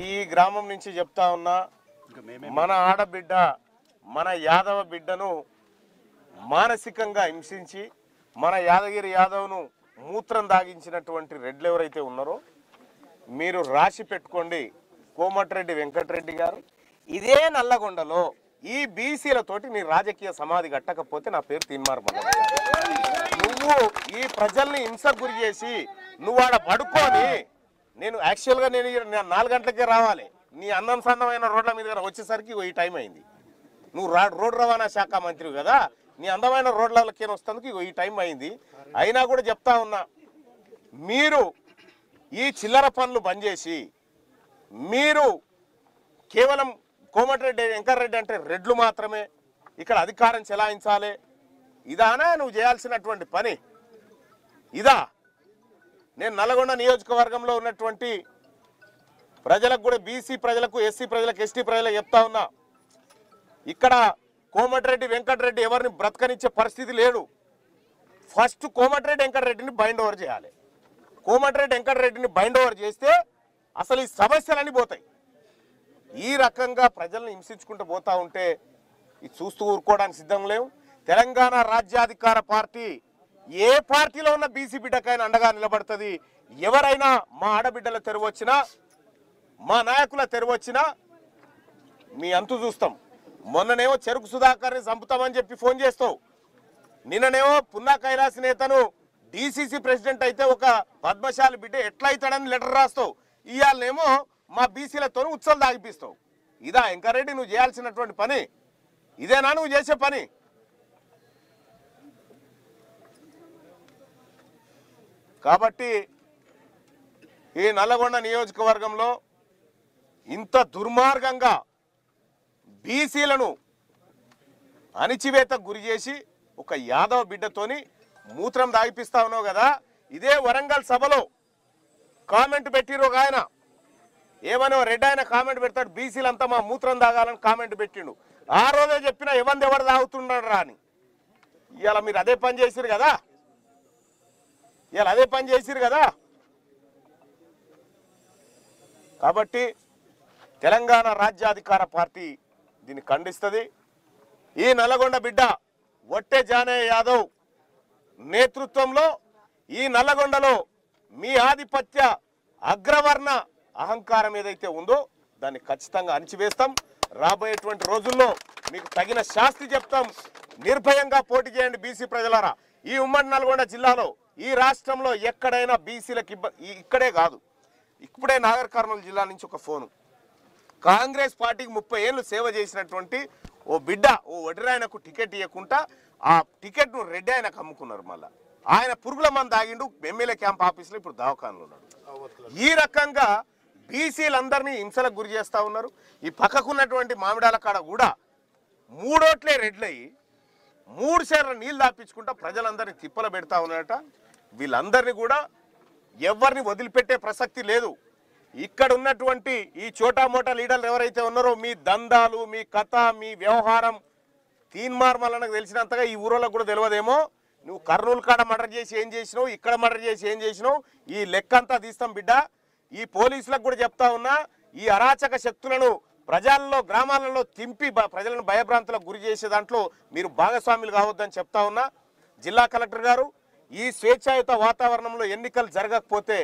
ఈ గ్రామం నుంచి చెప్తా ఉన్నా, మన ఆడబిడ్డ మన యాదవ బిడ్డను మానసికంగా హింసించి మన యాదగిరి యాదవ్ను మూత్రం దాగించినటువంటి రెడ్లు ఎవరైతే ఉన్నారో మీరు రాసి పెట్టుకోండి. కోమటిరెడ్డి వెంకటరెడ్డి గారు ఇదే నల్లగొండలో ఈ బీసీలతోటి నీ రాజకీయ సమాధి కట్టకపోతే నా పేరు తీన్మార్మల్ల. నువ్వు ఈ ప్రజల్ని హింసకు గురి చేసి నువ్వు ఆడ పడుకొని, నేను యాక్చువల్గా నేను 4 గంటలకే రావాలి, నీ అందం సందమైన రోడ్ల మీద వచ్చేసరికి ఈ టైం అయింది. నువ్వు రోడ్డు రవాణా శాఖ మంత్రి కదా, నీ అందమైన రోడ్లకి వస్తేందుకు ఈ టైం అయింది. అయినా కూడా చెప్తా ఉన్నా, మీరు ఈ చిల్లర పనులు బంద్ చేసి మీరు కేవలం కోమటిరెడ్డి వెంకటరెడ్డి అంటే రెడ్లు మాత్రమే ఇక్కడ అధికారం చెలాయించాలి, ఇదానా నువ్వు చేయాల్సినటువంటి పని? ఇదా? నేను నల్గొండ నియోజకవర్గంలో ఉన్నటువంటి ప్రజలకు కూడా, బీసీ ప్రజలకు, ఎస్సీ ప్రజలకు, ఎస్టీ ప్రజలకు చెప్తా ఉన్నా, ఇక్కడ కోమటిరెడ్డి వెంకటరెడ్డి ఎవరిని బ్రతకనిచ్చే పరిస్థితి లేడు. ఫస్ట్ కోమటిరెడ్డి వెంకటరెడ్డిని బైండ్ ఓవర్ చేయాలి. కోమటిరెడ్డి వెంకటరెడ్డిని బైండ్ ఓవర్ చేస్తే అసలు ఈ సమస్యలన్నీ పోతాయి. ఈ రకంగా ప్రజల్ని హింసించుకుంటూ పోతా ఉంటే ఇది చూస్తూ ఊరుకోవడానికి సిద్ధం లేవు. తెలంగాణ రాజ్యాధికార పార్టీ ఏ పార్టీలో ఉన్న బీసీ బిడ్డకైనా అండగా నిలబడుతుంది. ఎవరైనా మా ఆడబిడ్డల తెరవచ్చినా, మా నాయకుల తెరవచ్చినా మీ అంతు చూస్తాం. మొన్ననేమో చెరుకు సుధాకర్ని చంపుతామని చెప్పి ఫోన్ చేస్తావు, నిన్ననేమో పున్నా కైలాస్ నేతను డీసీసీ ప్రెసిడెంట్ అయితే ఒక పద్మశాలి బిడ్డ ఎట్లా అవుతాడని లెటర్ రాస్తావు. ఇవాళనేమో మా బీసీలతో ఉత్సవం దాగిపిస్తావు. ఇదా వెంకరెడ్డి నువ్వు చేయాల్సినటువంటి పని? ఇదేనా నువ్వు చేసే పని? కాబట్టి ఈ నల్లగొండ నియోజకవర్గంలో ఇంత దుర్మార్గంగా బీసీలను అణిచివేతకు గురి చేసి ఒక యాదవ బిడ్డతోని మూత్రం దాగిపిస్తా ఉన్నావు కదా. ఇదే వరంగల్ సభలో కామెంట్ పెట్టిరు ఒక ఆయన, ఏమనో రెడ్ ఆయన కామెంట్ పెడతాడు, బీసీలంతా మా మూత్రం తాగాలని కామెంట్ పెట్టిండు. ఆ రోజే చెప్పిన ఎవరు తాగుతున్నాడు రా అని. ఇవాళ మీరు అదే పని చేసిరు కదా, కాబట్టి తెలంగాణ రాజ్యాధికార పార్టీ దీన్ని ఖండిస్తుంది. ఈ నల్లగొండ బిడ్డ వట్టె జానయ్య యాదవ్ నేతృత్వంలో ఈ నల్లగొండలో మీ ఆధిపత్య అగ్రవర్ణ అహంకారం ఏదైతే ఉందో దాన్ని ఖచ్చితంగా అణిచివేస్తాం. రాబోయేటువంటి రోజుల్లో మీకు తగిన శాస్తి చెప్తాం. నిర్భయంగా పోటీ చేయండి బీసీ ప్రజలారా. ఈ ఉమ్మడి నల్గొండ జిల్లాలో, ఈ రాష్ట్రంలో ఎక్కడైనా బీసీలకు ఇక్కడే కాదు, ఇప్పుడే నాగర్ కర్నూలు జిల్లా నుంచి ఒక ఫోను, కాంగ్రెస్ పార్టీకి 30 ఏళ్ళు సేవ చేసినటువంటి ఓ బిడ్డ, ఓ వడ్రాయనకు టికెట్ ఇవ్వకుండా ఆ టికెట్ను రెడ్డి ఆయనకు అమ్ముకున్నారు. మళ్ళీ ఆయన పురుగుల మంది ఆగిండు ఎమ్మెల్యే క్యాంప్ ఆఫీస్లో, ఇప్పుడు దవాఖానలో ఉన్నాడు. ఈ రకంగా బీసీలందరినీ హింసలకు గురి చేస్తూ ఉన్నారు. ఈ పక్కకున్నటువంటి మామిడాల కాడ కూడా 3 ఓట్లే రెడ్లయ్యి 3 సేర్ల నీళ్ళు దాపించుకుంటా ప్రజలందరినీ తిప్పలు పెడతా ఉన్నారట. వీళ్ళందరినీ కూడా ఎవరిని వదిలిపెట్టే ప్రసక్తి లేదు. ఇక్కడ ఉన్నటువంటి ఈ చోటా మోటా లీడర్లు ఎవరైతే ఉన్నారో మీ దందాలు, మీ కథ, మీ వ్యవహారం తీన్మార్మల్లకు తెలిసినంతగా ఈ ఊరోళ్ళకు కూడా తెలియదేమో. నువ్వు కర్నూలు కాడ మర్డర్ చేసి ఏం చేసినావు, ఇక్కడ మర్డర్ చేసి ఏం చేసినావు, ఈ లెక్క అంతా తీస్తాం బిడ్డ. ఈ పోలీసులకు కూడా చెప్తా ఉన్నా, ఈ అరాచక శక్తులను ప్రజల్లో, గ్రామాలలో తింపి ప్రజలను భయభ్రాంతులకు గురి చేసే దాంట్లో మీరు భాగస్వాములు కావద్దని చెప్తా ఉన్నా. జిల్లా కలెక్టర్ గారు, ఈ స్వేచ్ఛాయుత వాతావరణంలో ఎన్నికలు జరగకపోతే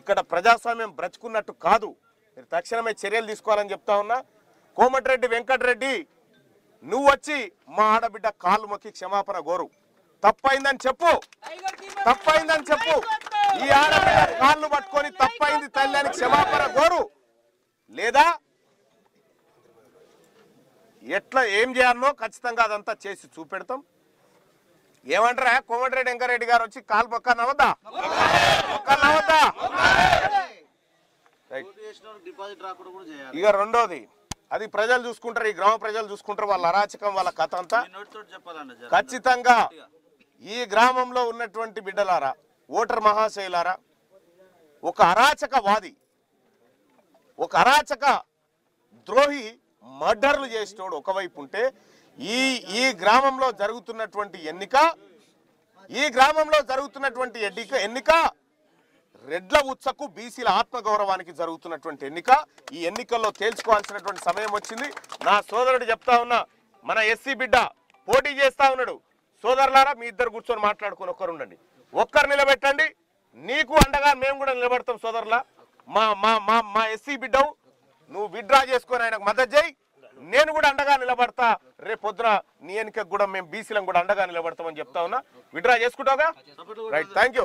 ఇక్కడ ప్రజాస్వామ్యం బ్రతుకున్నట్టు కాదు, మీరు తక్షణమే చర్యలు తీసుకోవాలని చెప్తా ఉన్నా. కోమటిరెడ్డి వెంకటరెడ్డి, నువ్వు వచ్చి మా ఆడబిడ్డ కాళ్ళు మొక్కి క్షమాపణ కోరు. తప్పైందని చెప్పు, తప్పైందని చెప్పు. ఈ ఆడబిడ్డ కాళ్ళు పట్టుకొని తప్పైంది తల్లి అని క్షమాపణ కోరు. లేదా ఎట్లా ఏం చేయాలనో ఖచ్చితంగా అదంతా చేసి చూపెడతాం. ఏమంటారా కోమటిరెడ్డి వెంకరెడ్డి గారు వచ్చి కాలు మొక్కనవద్దా? ఇక రెండోది, అది ప్రజలు చూసుకుంటారు, ఈ గ్రామ ప్రజలు చూసుకుంటారు, వాళ్ళ అరాచకం, వాళ్ళ కథ అంతా. ఖచ్చితంగా ఈ గ్రామంలో ఉన్నటువంటి బిడ్డలారా, ఓటర్ మహాశైలారా, ఒక అరాచకవాది, ఒక అరాచక ద్రోహి మర్డర్లు చేసేటోడు ఒకవైపు ఉంటే, ఈ గ్రామంలో జరుగుతున్నటువంటి ఎన్నిక రెడ్ల ఉత్సకు బీసీల ఆత్మగౌరవానికి జరుగుతున్నటువంటి ఎన్నిక. ఈ ఎన్నికల్లో తేల్చుకోవాల్సినటువంటి సమయం వచ్చింది. నా సోదరుడు చెప్తా ఉన్నా, మన ఎస్సీ బిడ్డ పోటీ చేస్తా ఉన్నాడు. సోదరులారా, మీ ఇద్దరు కూర్చొని మాట్లాడుకుని ఒక్కరు ఉండండి, ఒక్కరు నిలబెట్టండి. నీకు అండగా మేము కూడా నిలబడతాం సోదరులా. మా మా మా మా ఎస్సీ బిడ్డవు, నువ్వు విత్డ్రా చేసుకొని ఆయనకు మద్దతు చేయి, నేను కూడా అండగా నిలబడతా. రేపు పొద్దున నీ ఎన్నికకు కూడా మేము బీసీలను కూడా అండగా నిలబడతామని చెప్తా ఉన్నా. విత్డ్రా చేసుకుంటావుగా? Right, thank you.